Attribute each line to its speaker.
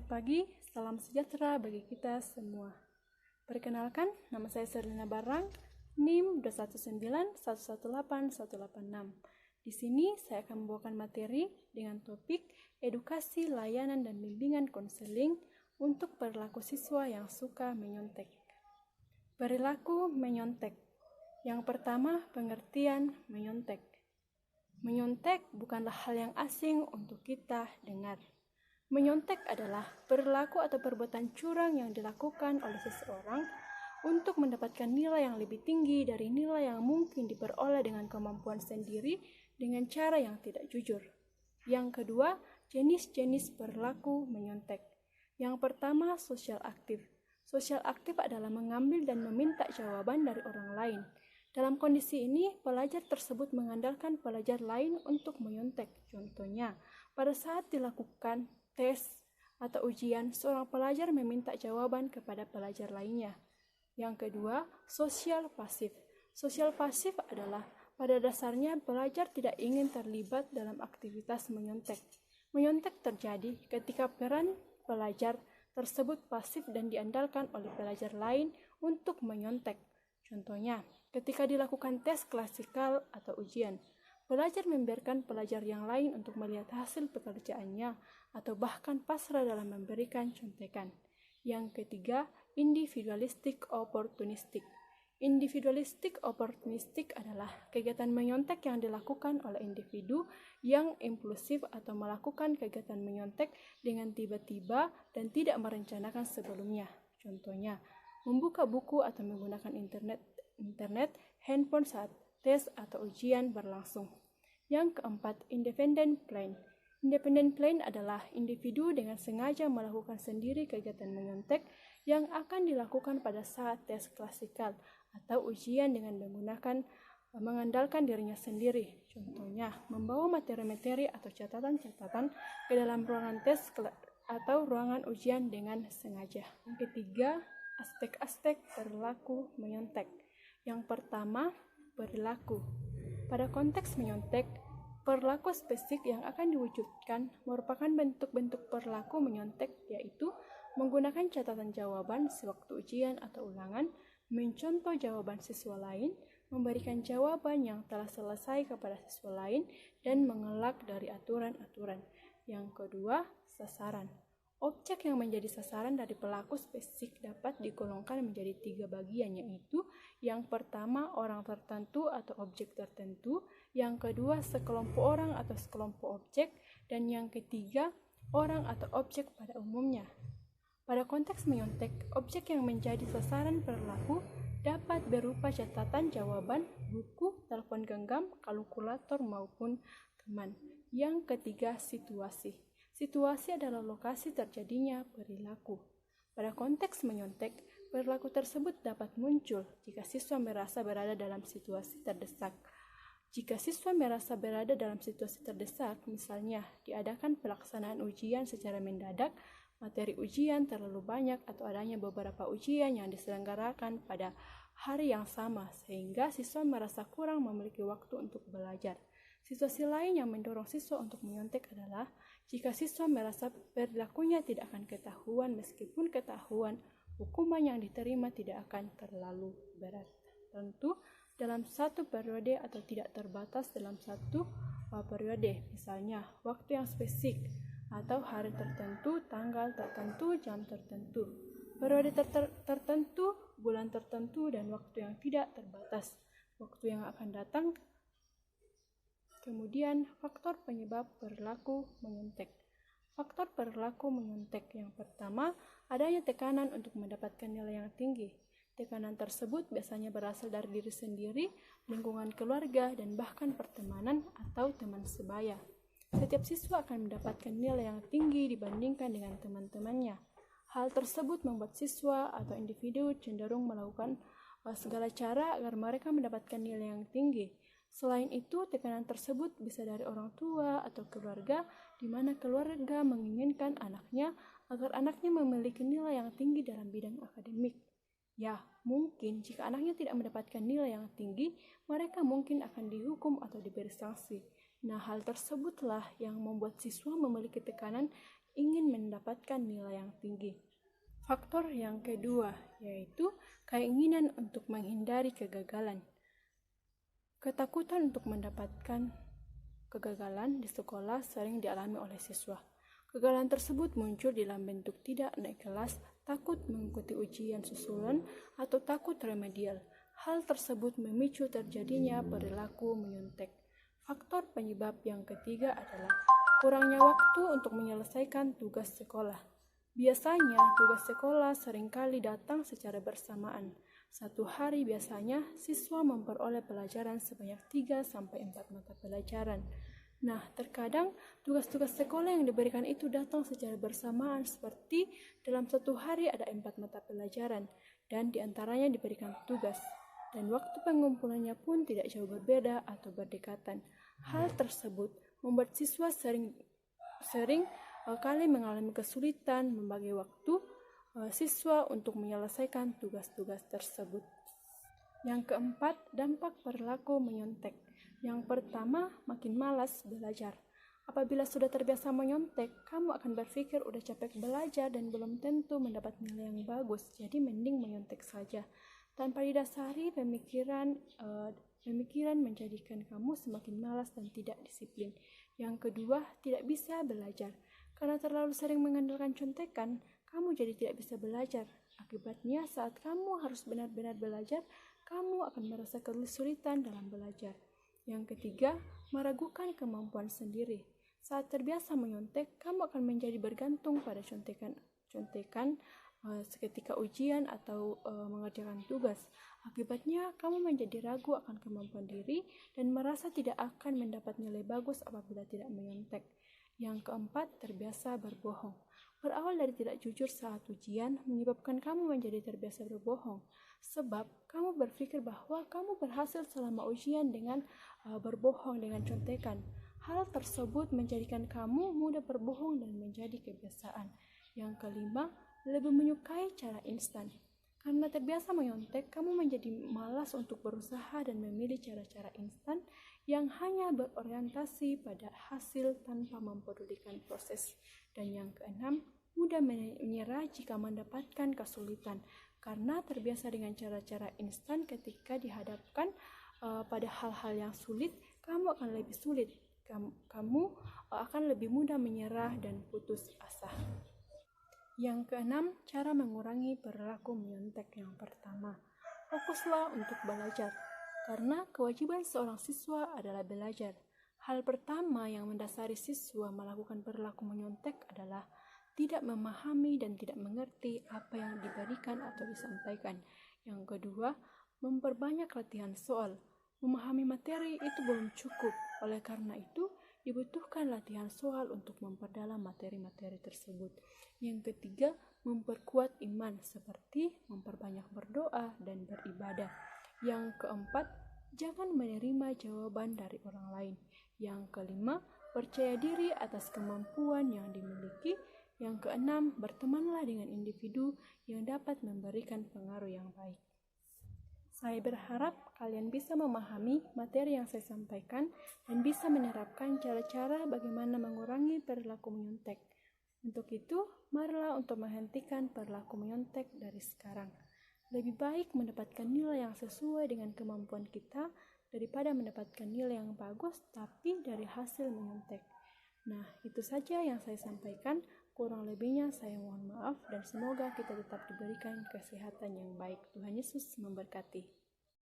Speaker 1: Selamat pagi, salam sejahtera bagi kita semua. Perkenalkan, nama saya Serlina Barang, NIM 219118186. Di sini saya akan membawakan materi dengan topik edukasi, layanan, dan bimbingan konseling untuk perilaku siswa yang suka menyontek. Perilaku menyontek. Yang pertama, pengertian menyontek. Menyontek bukanlah hal yang asing untuk kita dengar. Menyontek adalah perilaku atau perbuatan curang yang dilakukan oleh seseorang untuk mendapatkan nilai yang lebih tinggi dari nilai yang mungkin diperoleh dengan kemampuan sendiri dengan cara yang tidak jujur. Yang kedua, jenis-jenis perilaku menyontek. Yang pertama, sosial aktif. Sosial aktif adalah mengambil dan meminta jawaban dari orang lain. Dalam kondisi ini, pelajar tersebut mengandalkan pelajar lain untuk menyontek. Contohnya, pada saat dilakukan tes atau ujian, seorang pelajar meminta jawaban kepada pelajar lainnya. Yang kedua, sosial pasif. Sosial pasif adalah pada dasarnya pelajar tidak ingin terlibat dalam aktivitas menyontek. Menyontek terjadi ketika peran pelajar tersebut pasif dan diandalkan oleh pelajar lain untuk menyontek. Contohnya, ketika dilakukan tes klasikal atau ujian, pelajar membiarkan pelajar yang lain untuk melihat hasil pekerjaannya atau bahkan pasrah dalam memberikan contekan. Yang ketiga, individualistik oportunistik. Individualistik oportunistik adalah kegiatan menyontek yang dilakukan oleh individu yang impulsif atau melakukan kegiatan menyontek dengan tiba-tiba dan tidak merencanakan sebelumnya. Contohnya, membuka buku atau menggunakan internet, handphone saat tes atau ujian berlangsung. Yang keempat, independent plan. Independent plan adalah individu dengan sengaja melakukan sendiri kegiatan menyontek yang akan dilakukan pada saat tes klasikal atau ujian dengan mengandalkan dirinya sendiri. Contohnya, membawa materi-materi atau catatan-catatan ke dalam ruangan tes atau ruangan ujian dengan sengaja. Yang ketiga, aspek-aspek perilaku menyontek. Yang pertama, perilaku. Pada konteks menyontek, perilaku spesifik yang akan diwujudkan merupakan bentuk-bentuk perilaku menyontek, yaitu menggunakan catatan jawaban sewaktu ujian atau ulangan, mencontoh jawaban siswa lain, memberikan jawaban yang telah selesai kepada siswa lain, dan mengelak dari aturan-aturan. Yang kedua, sasaran. Objek yang menjadi sasaran dari perilaku spesifik dapat digolongkan menjadi 3 bagian, yaitu yang pertama, orang tertentu atau objek tertentu, yang kedua, sekelompok orang atau sekelompok objek, dan yang ketiga, orang atau objek pada umumnya. Pada konteks menyontek, objek yang menjadi sasaran perilaku dapat berupa catatan jawaban, buku, telepon genggam, kalkulator, maupun teman. Yang ketiga, situasi. Situasi adalah lokasi terjadinya perilaku. Pada konteks menyontek, perilaku tersebut dapat muncul jika siswa merasa berada dalam situasi terdesak. Jika siswa merasa berada dalam situasi terdesak, misalnya diadakan pelaksanaan ujian secara mendadak, materi ujian terlalu banyak, atau adanya beberapa ujian yang diselenggarakan pada hari yang sama, sehingga siswa merasa kurang memiliki waktu untuk belajar. Situasi lain yang mendorong siswa untuk menyontek adalah jika siswa merasa perilakunya tidak akan ketahuan, meskipun ketahuan, hukuman yang diterima tidak akan terlalu berat. Tentu dalam satu periode atau tidak terbatas dalam satu periode, misalnya waktu yang spesifik atau hari tertentu, tanggal tertentu, jam tertentu, periode tertentu, bulan tertentu, dan waktu yang tidak terbatas, waktu yang akan datang. Kemudian, faktor penyebab perilaku menyontek. Faktor perilaku menyontek yang pertama, adanya tekanan untuk mendapatkan nilai yang tinggi. Tekanan tersebut biasanya berasal dari diri sendiri, lingkungan keluarga, dan bahkan pertemanan atau teman sebaya. Setiap siswa akan mendapatkan nilai yang tinggi dibandingkan dengan teman-temannya. Hal tersebut membuat siswa atau individu cenderung melakukan segala cara agar mereka mendapatkan nilai yang tinggi. Selain itu, tekanan tersebut bisa dari orang tua atau keluarga, di mana keluarga menginginkan anaknya agar anaknya memiliki nilai yang tinggi dalam bidang akademik. Ya, mungkin jika anaknya tidak mendapatkan nilai yang tinggi, mereka mungkin akan dihukum atau diberi sanksi. Nah, hal tersebutlah yang membuat siswa memiliki tekanan ingin mendapatkan nilai yang tinggi. Faktor yang kedua yaitu keinginan untuk menghindari kegagalan. Ketakutan untuk mendapatkan kegagalan di sekolah sering dialami oleh siswa. Kegagalan tersebut muncul dalam bentuk tidak naik kelas, takut mengikuti ujian susulan, atau takut remedial. Hal tersebut memicu terjadinya perilaku menyontek. Faktor penyebab yang ketiga adalah kurangnya waktu untuk menyelesaikan tugas sekolah. Biasanya, tugas sekolah seringkali datang secara bersamaan. Satu hari biasanya, siswa memperoleh pelajaran sebanyak 3-4 mata pelajaran. Nah, terkadang tugas-tugas sekolah yang diberikan itu datang secara bersamaan seperti dalam satu hari ada 4 mata pelajaran dan diantaranya diberikan tugas. Dan waktu pengumpulannya pun tidak jauh berbeda atau berdekatan. Hal tersebut membuat siswa sering kali mengalami kesulitan membagi waktu siswa untuk menyelesaikan tugas-tugas tersebut. Yang keempat, dampak perilaku menyontek. Yang pertama, makin malas belajar. Apabila sudah terbiasa menyontek, kamu akan berpikir udah capek belajar dan belum tentu mendapat nilai yang bagus, jadi mending menyontek saja. Tanpa didasari pemikiran menjadikan kamu semakin malas dan tidak disiplin. Yang kedua, tidak bisa belajar. Karena terlalu sering mengandalkan contekan, kamu jadi tidak bisa belajar. Akibatnya, saat kamu harus benar-benar belajar, kamu akan merasa kesulitan dalam belajar. Yang ketiga, meragukan kemampuan sendiri. Saat terbiasa menyontek, kamu akan menjadi bergantung pada contekan seketika ujian atau mengerjakan tugas. Akibatnya, kamu menjadi ragu akan kemampuan diri dan merasa tidak akan mendapat nilai bagus apabila tidak menyontek. Yang keempat, terbiasa berbohong. Berawal dari tidak jujur saat ujian, menyebabkan kamu menjadi terbiasa berbohong. Sebab, kamu berpikir bahwa kamu berhasil selama ujian dengan berbohong dengan contekan. Hal tersebut menjadikan kamu mudah berbohong dan menjadi kebiasaan. Yang kelima, lebih menyukai cara instan. Karena terbiasa menyontek, kamu menjadi malas untuk berusaha dan memilih cara-cara instan yang hanya berorientasi pada hasil tanpa mempedulikan proses. Dan yang keenam, mudah menyerah jika mendapatkan kesulitan. Karena terbiasa dengan cara-cara instan, ketika dihadapkan pada hal-hal yang sulit, kamu akan lebih sulit. Kamu akan lebih mudah menyerah dan putus asa. Yang keenam, cara mengurangi perilaku menyontek. Yang pertama, fokuslah untuk belajar. Karena kewajiban seorang siswa adalah belajar. Hal pertama yang mendasari siswa melakukan perilaku menyontek adalah tidak memahami dan tidak mengerti apa yang diberikan atau disampaikan. Yang kedua, memperbanyak latihan soal. Memahami materi itu belum cukup, oleh karena itu dibutuhkan latihan soal untuk memperdalam materi-materi tersebut. Yang ketiga, memperkuat iman seperti memperbanyak berdoa dan beribadah. Yang keempat, jangan menerima jawaban dari orang lain. Yang kelima, percaya diri atas kemampuan yang dimiliki. Yang keenam, bertemanlah dengan individu yang dapat memberikan pengaruh yang baik. Saya berharap kalian bisa memahami materi yang saya sampaikan dan bisa menerapkan cara-cara bagaimana mengurangi perilaku menyontek. Untuk itu, marilah untuk menghentikan perilaku menyontek dari sekarang. Lebih baik mendapatkan nilai yang sesuai dengan kemampuan kita daripada mendapatkan nilai yang bagus tapi dari hasil menyontek. Nah, itu saja yang saya sampaikan. Kurang lebihnya saya mohon maaf dan semoga kita tetap diberikan kesehatan yang baik. Tuhan Yesus memberkati.